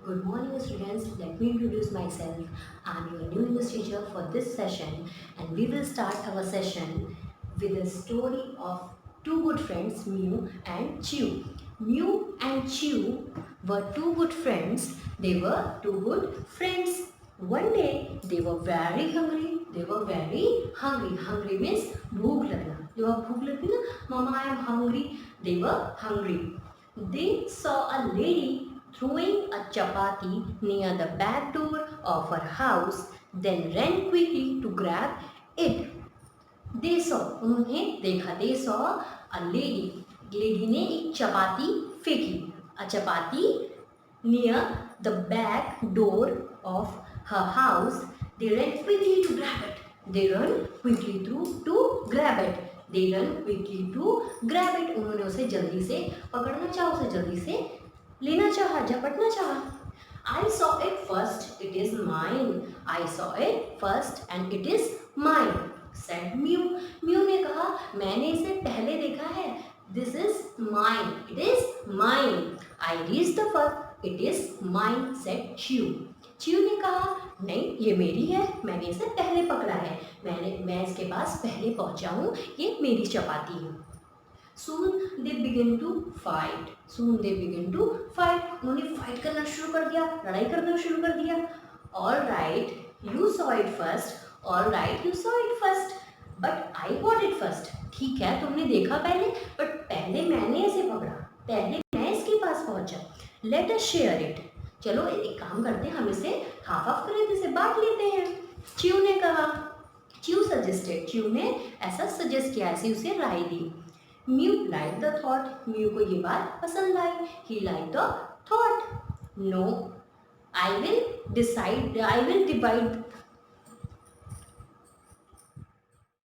Good morning, students. Let me introduce myself. I am your new English teacher for this session, and we will start our session with the story of two good friends, Mew and Chew. Mew and Chew were two good friends. They were two good friends. One day they were very hungry. They were very hungry. Hungry means भूख लगना. जब भूख लगती ना, Mama, I am hungry. They were hungry. They saw a lady throwing a chapati near the back door of her house, then ran quickly to grab it. They saw, उन्होंने देखा, they saw a lady. Lady ने एक चपाती फेंकी. A chapati near the back door of her house. They ran quickly to grab it. They run quickly to grab it. They run quickly to grab it. उन्होंने उसे जल्दी से पकड़ना चाहा, उसे जल्दी से लेना चाहा, झपटना चाहा. I saw it first. It is mine. I saw it first and it is mine. Said Mew. Mew ने कहा, मैंने इसे पहले देखा है. This is mine. It is mine. I reached the first. It is mine. Said Chew. Chew ने कहा, नहीं, ये मेरी है, मैंने इसे पहले पकड़ा है, मैं इसके पास पहले पहुंचा हूँ, ये मेरी चपाती है. Soon they begin to fight. Soon they begin to fight. उन्होंने फाइट करना शुरू कर दिया, लड़ाई करना शुरू कर दिया. All right, you saw it first. All right, you saw it first. But I got it first. ठीक है, तुमने देखा पहले, but पहले मैंने इसे पकड़ा, पहले मैं इसके पास पहुंचा. Let us share it. चलो एक काम करते हैं, हम इसे हाफ हाफ कर लेते, इसे बांट लेते हैं. च्यू ने कहा, च्यू सजेस्टेड, च्यू ने ऐसा सजेस्ट किया, ऐसी उसे राय दी. Mew like the thought, Mew को ये बात पसंद आई. He like the thought. No, I will decide, I will divide.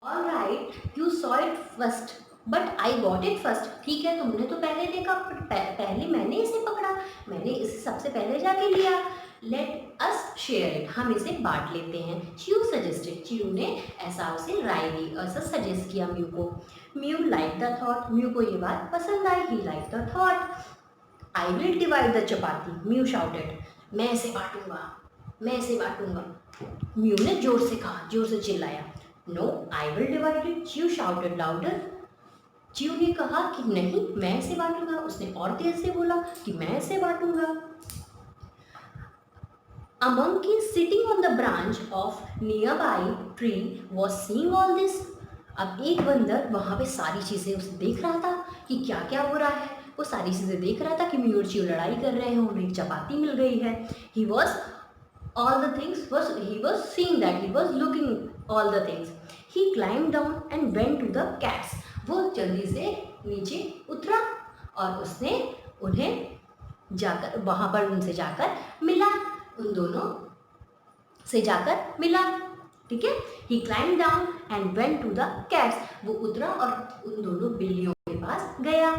All right, you saw it first but I got it first. ठीक है, तुमने तो पहले देखा, पहले मैंने इसे पकड़ा, मैंने इसे सबसे पहले जाके लिया. लेट अस शेयर इट, हम इसे बांट लेते हैं. च्यू सजेस्टेड, च्यू ने ऐसा उसे राय दी, ऐसा सजेस्ट किया म्यू को. Mew like the thought, Mew को ये बात पसंद आई. He like the thought. I will divide the chapati, Mew shouted, मैं इसे बांटूंगा, मैं इसे बांटूंगा. म्यू ने जोर से कहा, जोर से चिल्लाया. No, I will divide it, Chu shouted louder. Chu ने कहा कि नहीं, मैं इसे बांटूंगा. उसने और तेज से बोला कि मैं इसे बांटूंगा. A monkey sitting on the branch of nearby tree was seeing all this. अब एक बंदर वहाँ पे सारी चीज़ें उसे देख रहा था कि क्या क्या हो रहा है. वो सारी चीज़ें देख रहा था कि म्यू और च्यू लड़ाई कर रहे हैं, उन्हें एक चपाती मिल गई है. He was all the things was he was seeing that, he was looking all the things. He climbed down and went to the cats. वो जल्दी से नीचे उतरा और उसने उन्हें जाकर वहाँ पर उनसे जाकर मिला, उन दोनों से जाकर मिला. ठीक है, he climb down and went to the cats. वो उतरा और उन दोनों बिल्लियों के पास गया.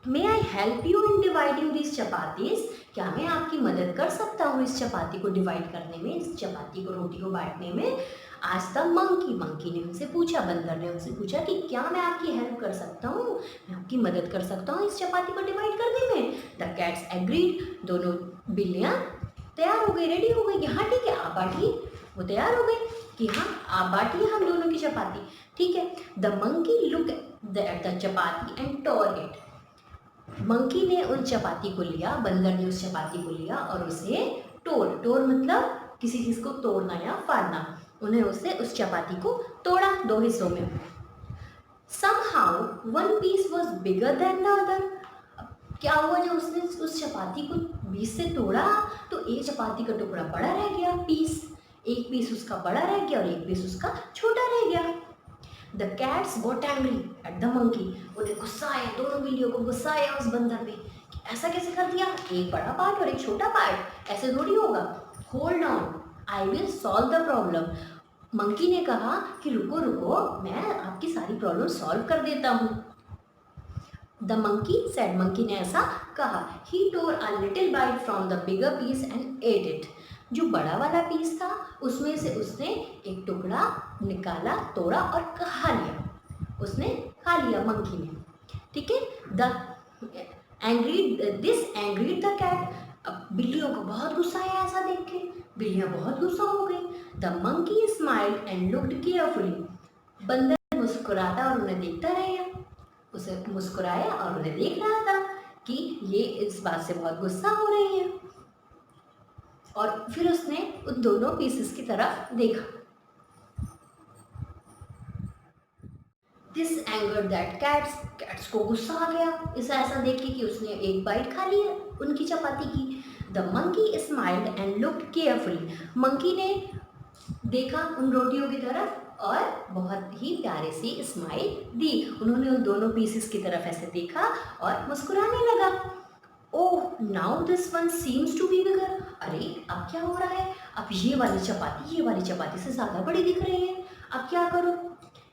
May I help you in dividing this chapatis, क्या मैं आपकी मदद कर सकता हूँ इस चपाती को डिवाइड करने में, इस चपाती को, रोटी को बांटने में. आज द मंकी, मंकी ने उनसे पूछा, बंदर ने उनसे पूछा कि क्या मैं आपकी हेल्प कर सकता हूँ, मैं आपकी मदद कर सकता हूँ इस चपाती को डिवाइड करने में. द कैट्स एग्रीड, दोनों बिल्लियाँ तैयार हो गई, रेडी हो गई कि हाँ ठीक है आप बांटिए. वो तैयार हो गई कि हाँ आप बांटिए हम दोनों की चपाती. ठीक है. The monkey look at the chapati and tore it. Monkey ने उन चपाती को लिया, बंदर ने उस चपाती को लिया और उसे टोर, टोर मतलब किसी चीज़ को तोड़ना या फाड़ना. उन्हें उसे उस चपाती को तोड़ा दो हिस्सों में. Somehow one piece was bigger than the other. क्या हुआ, जब उसने उस चपाती को बीच से तोड़ा तो एक चपाती का टुकड़ा बड़ा रह गया, पीस, एक पीस उसका बड़ा रह गया और एक पीस उसका छोटा रह गया. The cats got angry at the monkey. उन्हें गुस्सा आया, दोनों बिल्लियों को गुस्सा आया उस बंदर पे कि ऐसा कैसे कर दिया, एक बड़ा पार्ट और एक छोटा पार्ट, ऐसे थोड़ी होगा. Hold on, I will solve the problem. Monkey ने कहा कि रुको रुको, मैं आपकी सारी प्रॉब्लम सॉल्व कर देता हूँ. द मंकी सेड, मंकी ने ऐसा कहा. He tore a little bite from the bigger piece and ate it. जो बड़ा वाला पीस था उसमें से उसने एक टुकड़ा निकाला, तोड़ा और खा लिया. उसने खा लिया मंकी ने. ठीक है. The angered the cat. अब बिल्लियों को बहुत गुस्सा आया ऐसा देख के, बिल्लियाँ बहुत गुस्सा हो गई। The monkey smiled and looked carefully. बंदर मुस्कुराता और उन्हें देखता रह गया। उसे मुस्कुराया और उन्हें देख रहा था कि ये इस बात से बहुत गुस्सा हो रही है। और फिर उसने उन दोनों पीसेस की तरफ देखा। This angered that cats. Cats को गुस्सा आ गया इसे ऐसा देख के कि उसने एक बाइट खा ली है उनकी चपाती की। The monkey smiled and looked carefully. Monkey ने देखा उन रोटियों की तरफ और बहुत ही प्यारे से स्माइल दी। उन्होंने उन दोनों पीसेस की तरफ ऐसे देखा और मुस्कुराने लगा। Oh now this one seems to be bigger. अरे अब क्या हो रहा है, अब ये वाली चपाती से ज़्यादा बड़ी दिख रही है, अब क्या करूँ।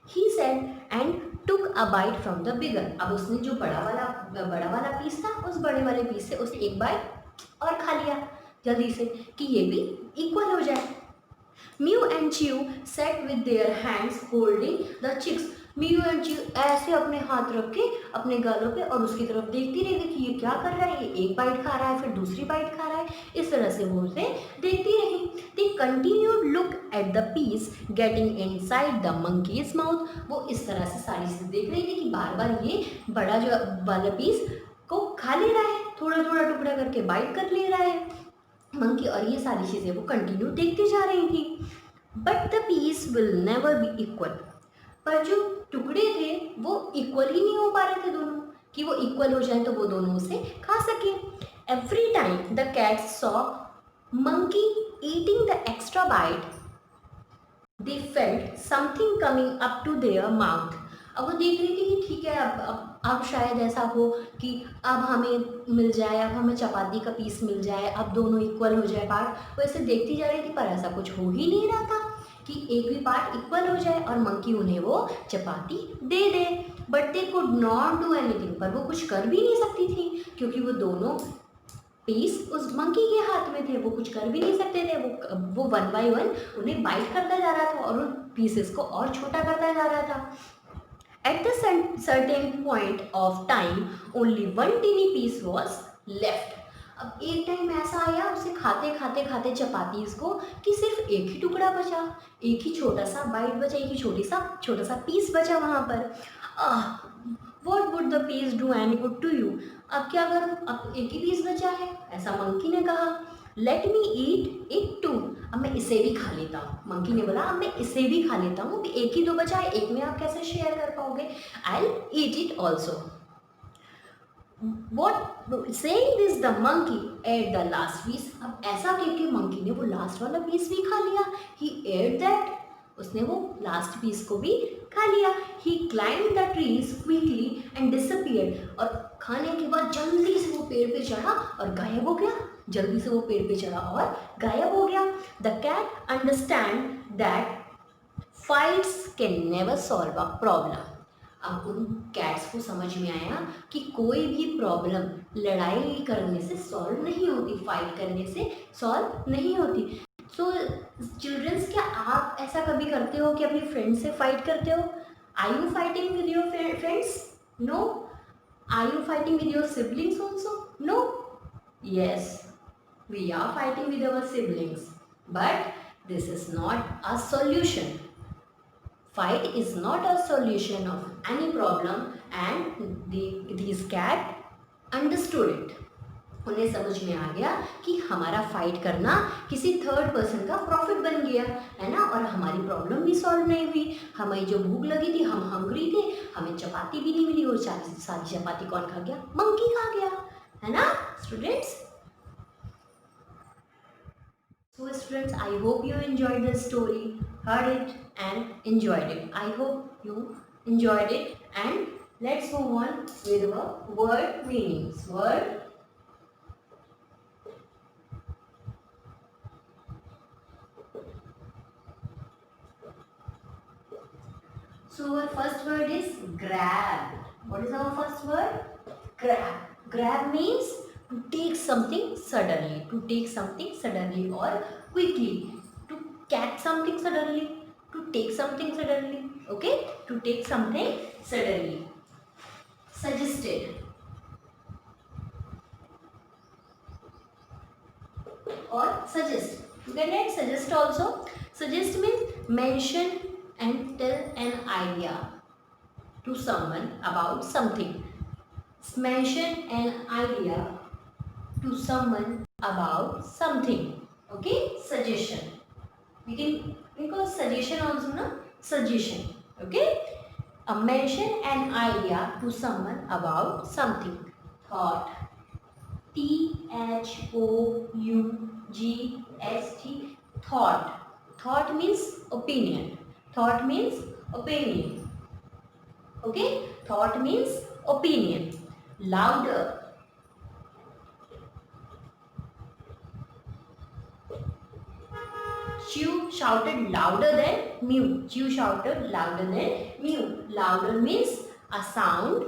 He said and took a bite from the bigger. अब उसने जो बड़ा वाला पीस था उस बड़े वाले पीस से उसने एक बाइट और खा लिया जल्दी से कि ये भी इक्वल हो जाए। Mew and Chew sat with their hands holding the chicks. Mew and Chew ऐसे अपने हाथ रख के अपने गालों पे और उसकी तरफ देखती रही कि ये क्या कर रहा है, ये एक बाइट खा रहा है फिर दूसरी बाइट खा रहा है, इस तरह से वो उसे देखती रही। They continued look at the piece getting inside the monkey's mouth. वो इस तरह से सारी चीज़ें देख रही थी कि बार बार ये बड़ा जो वाला पीस को खा ले रहा है, थोड़ा थोड़ा टुकड़ा करके बाइट कर ले रहा है मंकी, और ये सारी चीज़ें वो कंटिन्यू देखती जा रही थी। But the piece will never be equal. पर जो टुकड़े थे वो इक्वल ही नहीं हो पा रहे थे दोनों, कि वो इक्वल हो जाए तो वो दोनों उसे खा सके। Every time the cat saw monkey eating the extra bite they felt something coming up to their mouth. अब वो देख रही थी कि ठीक है अब शायद ऐसा हो कि अब हमें मिल जाए, अब हमें चपाती का पीस मिल जाए, अब दोनों इक्वल हो जाए पार्ट। वो ऐसे देखती जा रही थी पर ऐसा कुछ हो ही नहीं रहा था कि एक भी पार्ट इक्वल हो जाए और मंकी उन्हें वो चपाती दे दे। But they could not do anything. पर वो कुछ कर भी नहीं सकती थी क्योंकि वो दोनों पीस उस मंकी के हाथ में थे, वो कुछ कर भी नहीं सकते थे। वो वन बाय वन उन्हें बाइट करता जा रहा था और उन पीसेस को और छोटा करता जा रहा था। At the certain point of time, only one teeny piece was left. अब एक टाइम ऐसा आया उसे खाते खाते खाते चपातीस को कि सिर्फ एक ही टुकड़ा बचा, एक ही छोटा सा बाइट बचा, एक ही छोटा सा पीस बचा वहाँ पर। What would the piece do any good to you? अब क्या करूँ, अब एक ही पीस बचा है, ऐसा मंकी ने कहा। Let me eat it too. अब मैं इसे भी खा लेता हूँ। मंकी ने बोला अब मैं इसे भी खा लेता हूँ, एक ही तो बचा है, एक में आप कैसे शेयर कर पाओगे। I will eat it also. What saying this the monkey ate the last piece। अब ऐसा कह के मंकी ने वो लास्ट वाला पीस भी खा लिया। He ate that। उसने वो लास्ट पीस को भी खा लिया। He climbed the trees quickly and disappeared। और खाने के बाद जल्दी से वो पेड़ पे चढ़ा और गायब हो गया। जल्दी से वो पेड़ पे चढ़ा और गायब हो गया। The cat understand that fights can never solve a problem। अब उन कैट्स को समझ में आया कि कोई भी प्रॉब्लम लड़ाई करने से सॉल्व नहीं होती, फाइट करने से सॉल्व नहीं होती। सो चिल्ड्रंस, क्या आप ऐसा कभी करते हो कि अपने फ्रेंड से फाइट करते हो? Are you fighting with your friends? No. Are you fighting with your siblings also? No. Yes, we are fighting with our siblings, but this is not a solution. Fight is not a solution of any problem, and these cat understood it। उन्हें समझ में आ गया कि हमारा fight करना किसी third person का profit बन गया है ना, और हमारी प्रॉब्लम भी सॉल्व नहीं हुई। हमें जो भूख लगी थी, हम हंग्री थे, हमें चपाती भी नहीं मिली, और सारी चपाती कौन खा गया? मंकी खा गया, है ना students. So students, I hope you enjoyed the story, heard it and enjoyed it. I hope you enjoyed it, and let's move on with our word meanings. So our first word is grab. What is our first word? Grab. Grab means to take something suddenly, to take something suddenly or quickly, to catch something suddenly, to take something suddenly. Okay, to take something suddenly. Suggested. or suggest. You can write suggest also. Suggest means mention and tell an idea to someone about something. Mention an idea to someone about something. Okay, suggestion. We call suggestion also, na? Suggestion. Okay. Mention an idea to someone about something. Thought. Thougust. Thought. Thought means opinion. Thought means opinion. Okay. Thought means opinion. Louder. Chew shouted louder than Mew. Chew shouted louder than Mew. Louder means a sound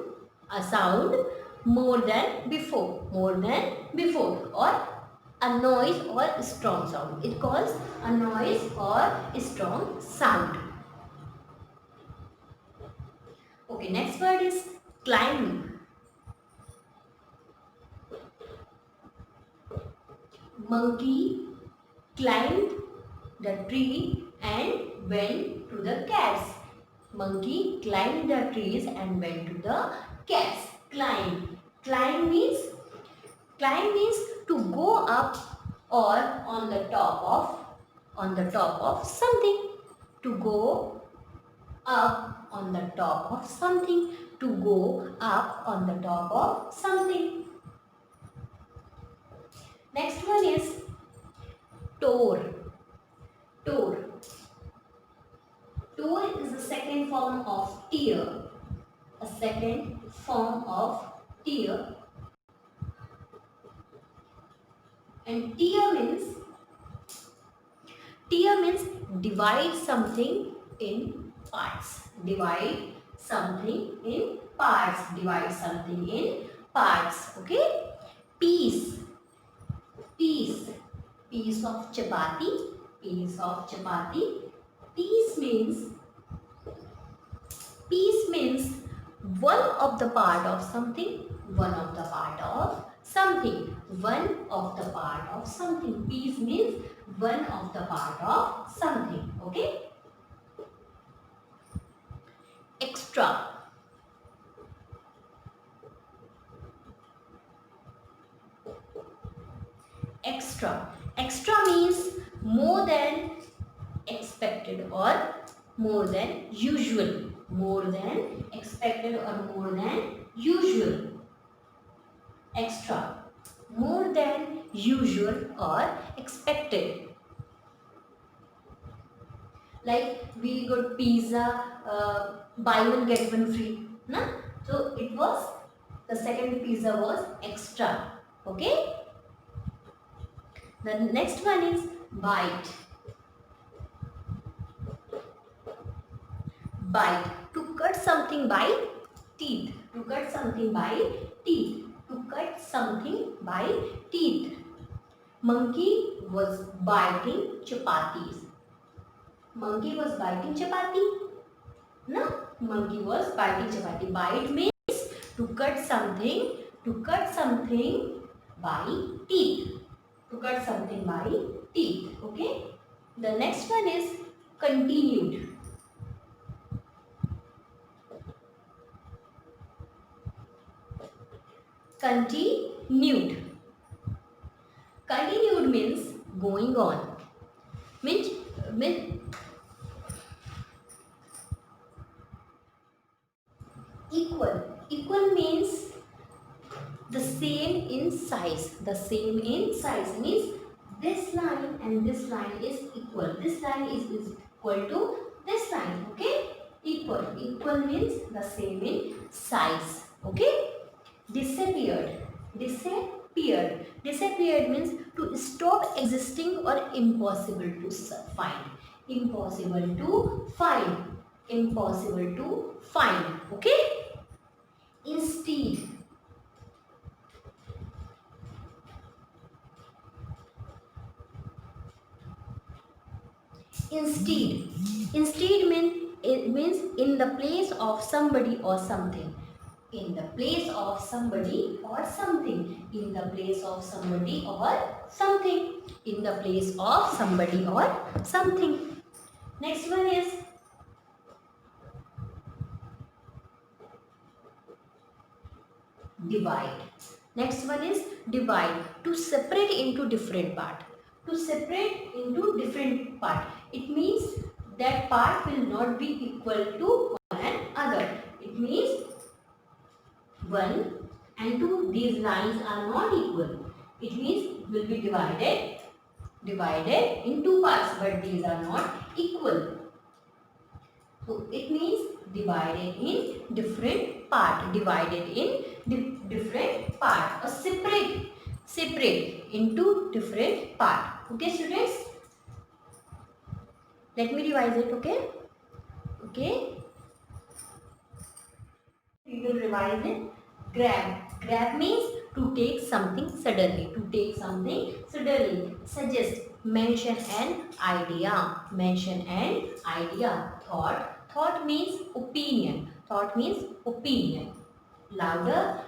more than before, or a noise or a strong sound. It calls a noise or a strong sound. Okay, next word is climb. Monkey climbed the tree and went to the cats. Monkey climbed the trees and went to the cats. Climb. Climb means to go up or on the top of something. To go up on the top of something. To go up on the top of something. Next one is tour. Tour. Tour is the second form of tear. A second form of tear. And tear means divide something in parts. Divide something in parts. Divide something in parts. Okay. Piece. Piece. Piece of chapati. Piece of chapati. Piece means one of the part of something. One of the part of something. One of the part of something. Piece means one of the part of something. Okay. Extra. Extra. Extra means more than expected or more than usual. More than expected or more than usual. Extra. More than usual or expected. Like we got pizza, buy one get one free. Na? So it was, the second pizza was extra. Okay. The next one is bite. Bite. To cut something by teeth. To cut something by teeth. To cut something by teeth. Monkey was biting chapatis. Monkey was biting chapati. No? Monkey was biting chapati. Bite means to cut something by teeth. To cut something by teeth. Okay. The next one is continued. Continued. Continued means going on. Means equal. Equal means the same in size. The same in size means this line and this line is equal. This line is equal to this line. Okay. Equal. Equal means the same in size. Okay. Disappeared. Disappeared. Disappeared means to stop existing or impossible to find. Impossible to find. Impossible to find. Okay. Instead. Instead. Instead means in the place of somebody or something. In the place of somebody or something. In the place of somebody or something. in the place of somebody or something. Next one is divide. Next one is divide, to separate into different part. To separate into different part. It means that part will not be equal to one another. It means 1 and 2, these lines are not equal. It means will be divided in two parts, but these are not equal. So it means divided in different part, divided in different part, or separate into different part. Okay, students? Let me revise it. Okay. We will revise it. Grab means to take something suddenly. To take something suddenly. Suggest. Mention an idea. Mention an idea. Thought means opinion. Thought means opinion. Louder.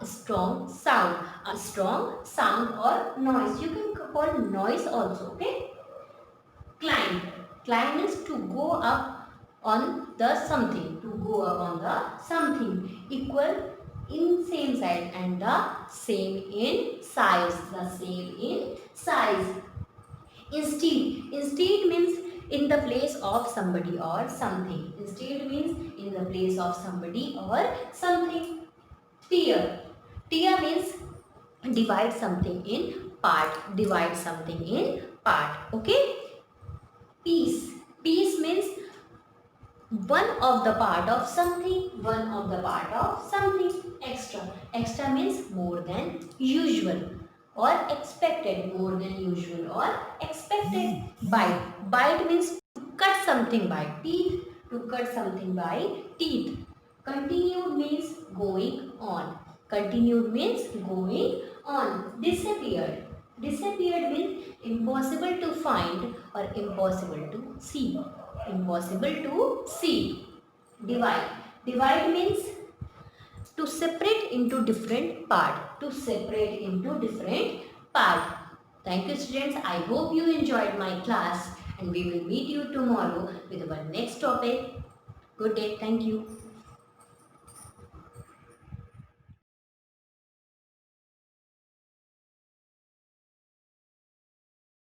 A strong sound. A strong sound or noise. You can call noise also. Okay. Climb. Climb means to go up on the something. To go up on the something. Equal in same size and the same in size. The same in size. Instead means in the place of somebody or something. Instead means in the place of somebody or something. Tear. Tear means divide something in part. Divide something in part. Okay. Piece. Piece means one of the part of something. One of the part of something. Extra. Extra means more than usual or expected. More than usual or expected. Bite. Bite means to cut something by teeth. To cut something by teeth. Continued means going on. Continued means going on. Disappeared. Disappeared means impossible to find or impossible to see. Impossible to see. Divide. Divide means to separate into different part. To separate into different part. Thank you, students. I hope you enjoyed my class, and we will meet you tomorrow with our next topic. Good day. Thank you.